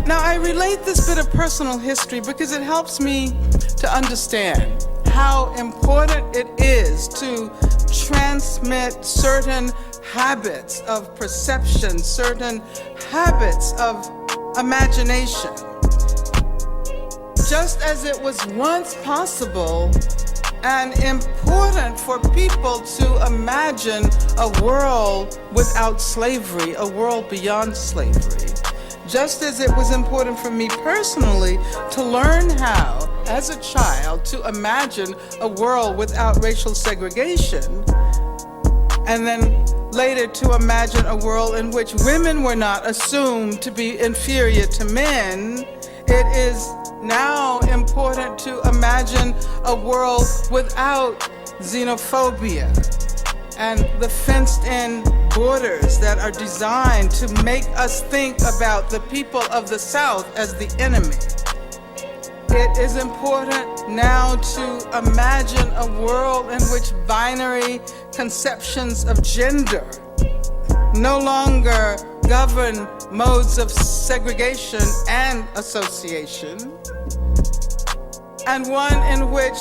Now, I relate this bit of personal history because it helps me to understand how important it is to transmit certain habits of perception, certain habits of imagination. Just as it was once possible and important for people to imagine a world without slavery, a world beyond slavery. Just as it was important for me personally to learn how, as a child, to imagine a world without racial segregation, and then later to imagine a world in which women were not assumed to be inferior to men, it is now important to imagine a world without xenophobia and the fenced-in borders that are designed to make us think about the people of the South as the enemy. It is important now to imagine a world in which binary conceptions of gender no longer govern modes of segregation and association, and one in which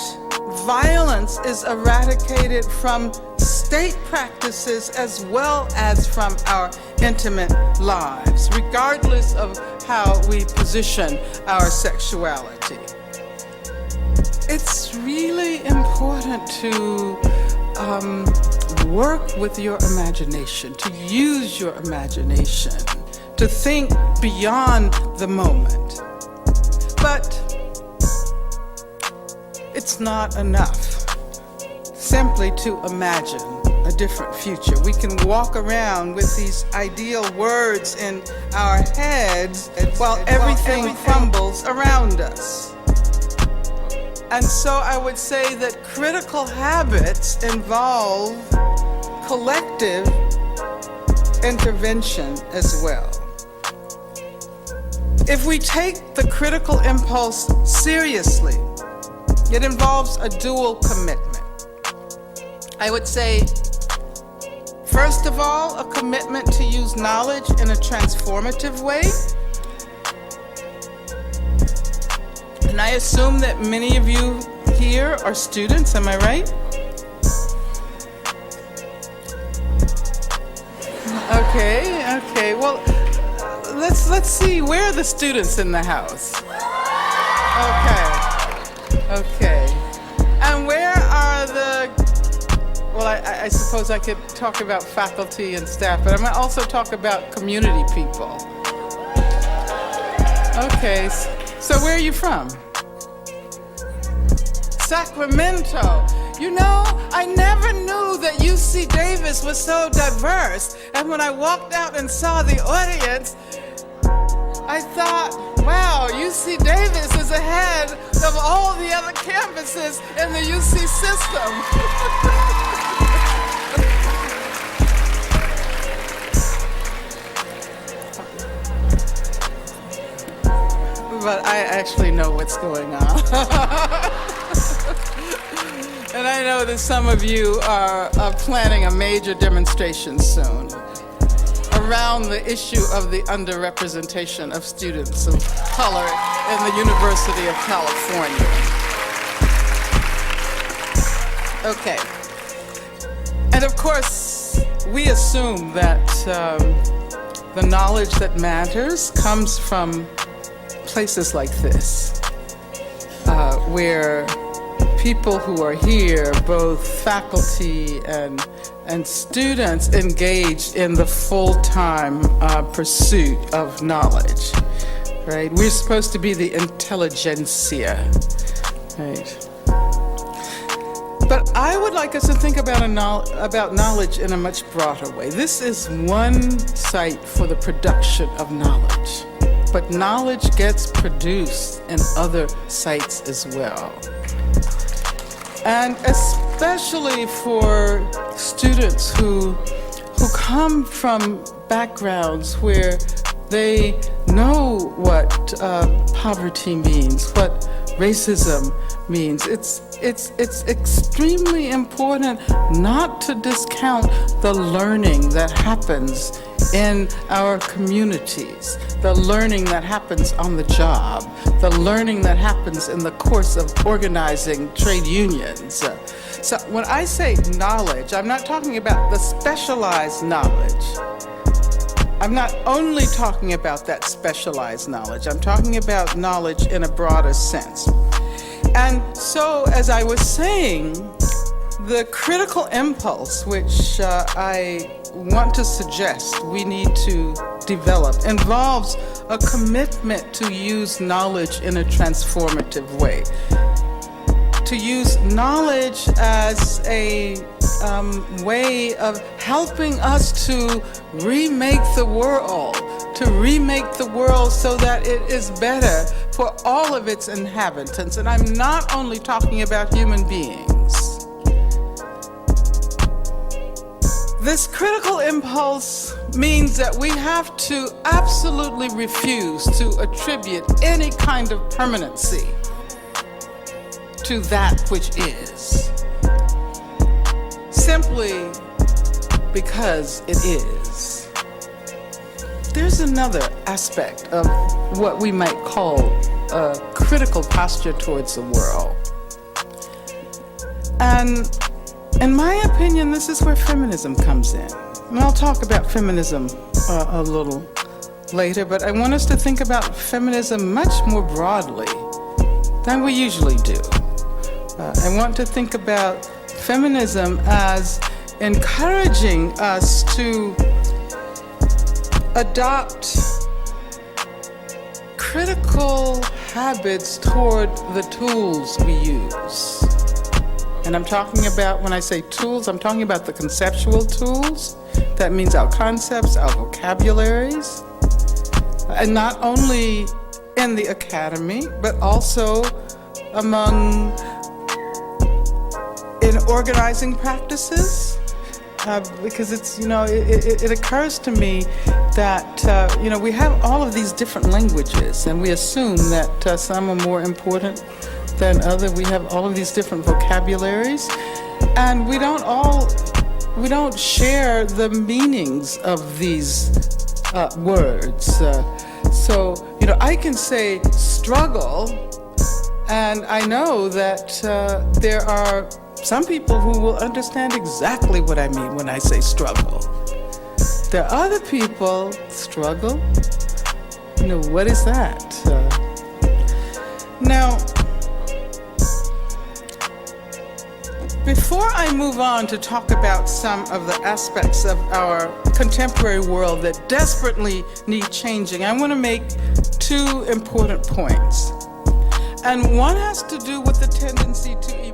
violence is eradicated from state practices as well as from our intimate lives, regardless of how we position our sexuality. It's really important to work with your imagination, to use your imagination, to think beyond the moment. But it's not enough simply to imagine a different future. We can walk around with these ideal words in our heads while everything crumbles around us. And so I would say that critical habits involve collective intervention as well. If we take the critical impulse seriously, it involves a dual commitment. I would say, first of all, a commitment to use knowledge in a transformative way. And I assume that many of you here are students, am I right? Okay, well, let's see, where are the students in the house? Okay. And where are the, well, I suppose I could talk about faculty and staff, but I might also talk about community people. Okay, so where are you from? Sacramento. You know, I never knew that UCDavis was so diverse. And when I walked out and saw the audience, I thought, wow, UCDavis is ahead of all the other campuses in the UC system. But I actually know what's going on. And I know that some of you are planning a major demonstration soon around the issue of the underrepresentation of students of color in the University of California. Okay. And of course, we assume that the knowledge that matters comes from places like this, where people who are here, both faculty and students, engaged in the full-time pursuit of knowledge, right? We're supposed to be the intelligentsia, right? But I would like us to think about knowledge in a much broader way. This is one site for the production of knowledge, but knowledge gets produced in other sites as well. And especially for students who come from backgrounds where they know what poverty means, what racism means. It's extremely important not to discount the learning that happens in our communities, the learning that happens on the job, the learning that happens in the course of organizing trade unions. So when I say knowledge, I'm not talking about the specialized knowledge. I'm not only talking about that specialized knowledge, I'm talking about knowledge in a broader sense. And so, as I was saying, the critical impulse which I want to suggest we need to develop involves a commitment to use knowledge in a transformative way. To use knowledge as a way of helping us to remake the world so that it is better for all of its inhabitants. And I'm not only talking about human beings. This critical impulse means that we have to absolutely refuse to attribute any kind of permanency to that which is, simply because it is. There's another aspect of what we might call a critical posture towards the world. And in my opinion, this is where feminism comes in. And I'll talk about feminism a little later, but I want us to think about feminism much more broadly than we usually do. I want to think about feminism as encouraging us to adopt critical habits toward the tools we use. And I'm talking about, when I say tools, I'm talking about the conceptual tools. That means our concepts, our vocabularies, and not only in the academy, but also in organizing practices, because it's, it occurs to me that, we have all of these different languages, and we assume that some are more important than others. We have all of these different vocabularies, and we don't share the meanings of these words. So, I can say struggle, and I know that there are some people who will understand exactly what I mean when I say struggle. There are other people, struggle? What is that? Now, before I move on to talk about some of the aspects of our contemporary world that desperately need changing, I want to make two important points. And one has to do with the tendency to